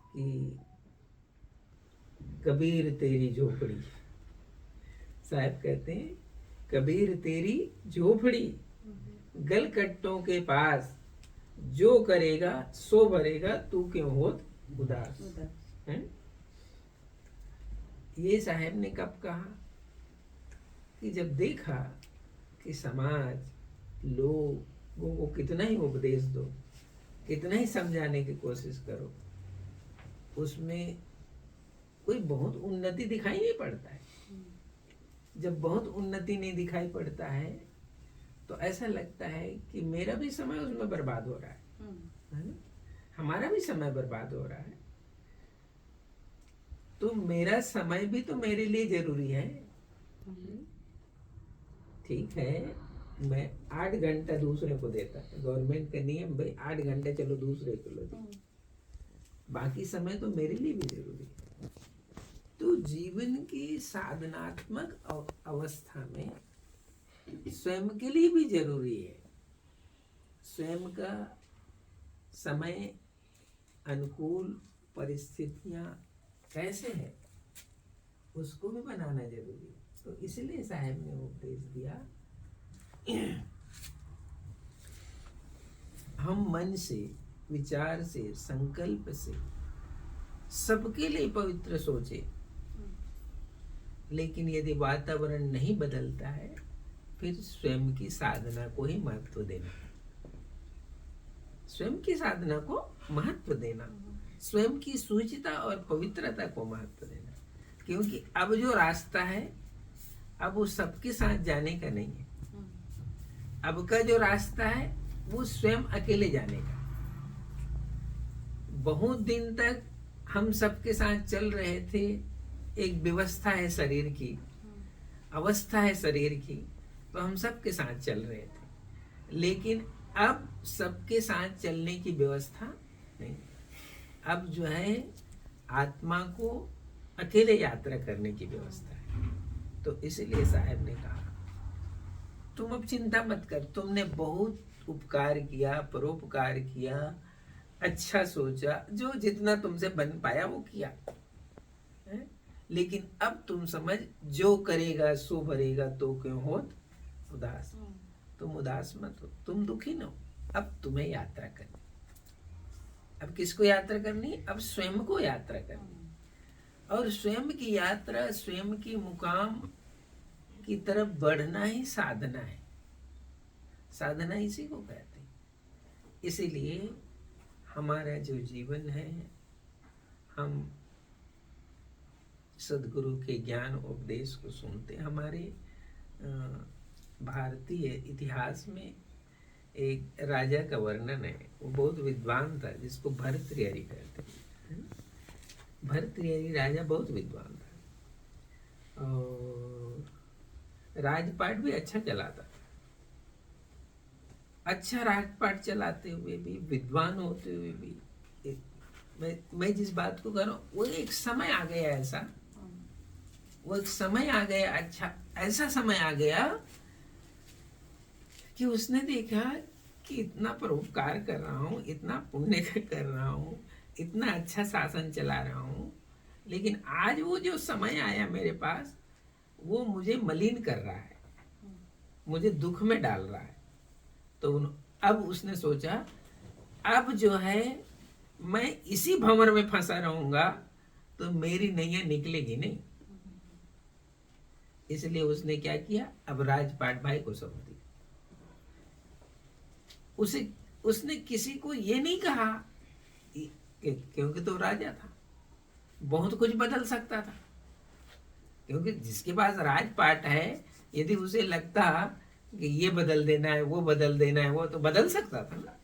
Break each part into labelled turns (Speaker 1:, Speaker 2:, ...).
Speaker 1: कि कबीर तेरी झोपड़ी, साहब कहते हैं कबीर तेरी झोपड़ी गलकट्टों के पास, जो करेगा सो भरेगा तू क्यों होत उदास। हैं? ये साहब ने कब कहा? कि जब देखा कि समाज लोगों को कितना ही उपदेश दो, कितना ही समझाने की कोशिश करो, उसमें कोई बहुत उन्नति दिखाई नहीं पड़ता है। जब बहुत उन्नति नहीं दिखाई पड़ता है तो ऐसा लगता है कि मेरा भी समय उसमें बर्बाद हो रहा है ना? हमारा भी समय बर्बाद हो रहा है। तो मेरा समय भी तो मेरे लिए जरूरी है। ठीक है, मैं 8 घंटा दूसरे को देता, गवर्नमेंट का नियम भाई 8 घंटे चलो दूसरे को लो, बाकी समय तो मेरे लिए भी जरूरी है। तो जीवन की साधनात्मक अवस्था में स्वयं के लिए भी जरूरी है। स्वयं का समय, अनुकूल परिस्थितियां कैसे है उसको भी बनाना जरूरी है। तो इसलिए साहब ने उपदेश दिया, हम मन से, विचार से, संकल्प से सबके लिए पवित्र सोचे, लेकिन यदि वातावरण नहीं बदलता है फिर स्वयं की साधना को ही महत्व देना, स्वयं की साधना को महत्व देना, स्वयं की शुचिता और पवित्रता को महत्व देना। क्योंकि अब जो रास्ता है अब वो सबके साथ जाने का नहीं है। अब का जो रास्ता है वो स्वयं अकेले जाने का। बहुत दिन तक हम सबके साथ चल रहे थे, एक व्यवस्था है शरीर की, अवस्था है शरीर की, तो हम सबके साथ चल रहे थे। लेकिन अब सबके साथ चलने की व्यवस्था नहीं। अब जो है आत्मा को अकेले यात्रा करने की व्यवस्था है। तो इसलिए साहब ने कहा तुम अब चिंता मत कर, तुमने बहुत उपकार किया, परोपकार किया, अच्छा सोचा, जो जितना तुमसे बन पाया वो किया है? लेकिन अब तुम समझ, जो करेगा सो भरेगा तो क्यों होत उदास। तुम उदास मत हो, तुम दुखी न हो। अब तुम्हें यात्रा करनी। अब किसको यात्रा करनी? अब स्वयं को यात्रा करनी। और स्वयं की यात्रा, स्वयं की मुकाम की तरफ बढ़ना ही साधना है। साधना इसी को कहते हैं। इसीलिए हमारा जो जीवन है, हम सदगुरु के ज्ञान उपदेश को सुनते। हमारे भारतीय इतिहास में एक राजा का वर्णन है, वो बहुत विद्वान था, जिसको भर्तृहरि कहते हैं। भर्तृहरि राजा बहुत विद्वान था और राजपाट भी अच्छा चलाता था। अच्छा राजपाट चलाते हुए भी, विद्वान होते हुए भी, मैं जिस बात को कह रहा हूँ वो एक समय आ गया ऐसा, वो एक समय आ गया, अच्छा ऐसा समय आ गया कि उसने देखा कि इतना परोपकार कर रहा हूँ, इतना पुण्य कर रहा हूँ, इतना अच्छा शासन चला रहा हूँ, लेकिन आज वो जो समय आया मेरे पास वो मुझे मलिन कर रहा है, मुझे दुख में डाल रहा है। तो अब उसने सोचा अब जो है मैं इसी भंवर में फंसा रहूंगा तो मेरी नैया निकलेगी नहीं। इसलिए उसने क्या किया, अब राजपाट भाई को सौंप दिया। उसने किसी को ये नहीं कहा क्योंकि तो राजा था, बहुत कुछ बदल सकता था। क्योंकि जिसके पास राजपाट है, यदि उसे लगता कि ये बदल देना है, वो बदल देना है, वो तो बदल सकता था ना।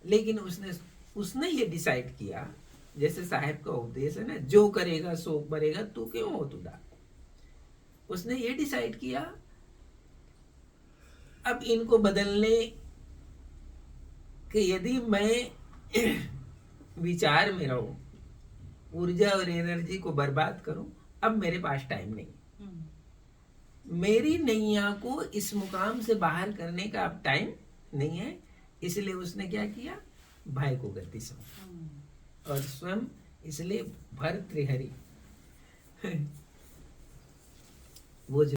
Speaker 1: लेकिन उसने ये डिसाइड किया, जैसे साहब का उपदेश है ना, जो करेगा सो भरेगा तू क्यों हो तुदा। उसने ये डिसाइड किया अब इनको बदलने कि यदि मैं विचार में रहूं, ऊर्जा और एनर्जी को बर्बाद करूं, अब मेरे पास टाइम नहीं। मेरी नैया को इस मुकाम से बाहर करने का अब टाइम नहीं है। इसलिए उसने क्या किया, भाई को गद्दी सौंपी और स्वयं इसलिए भर्तृहरि वो जो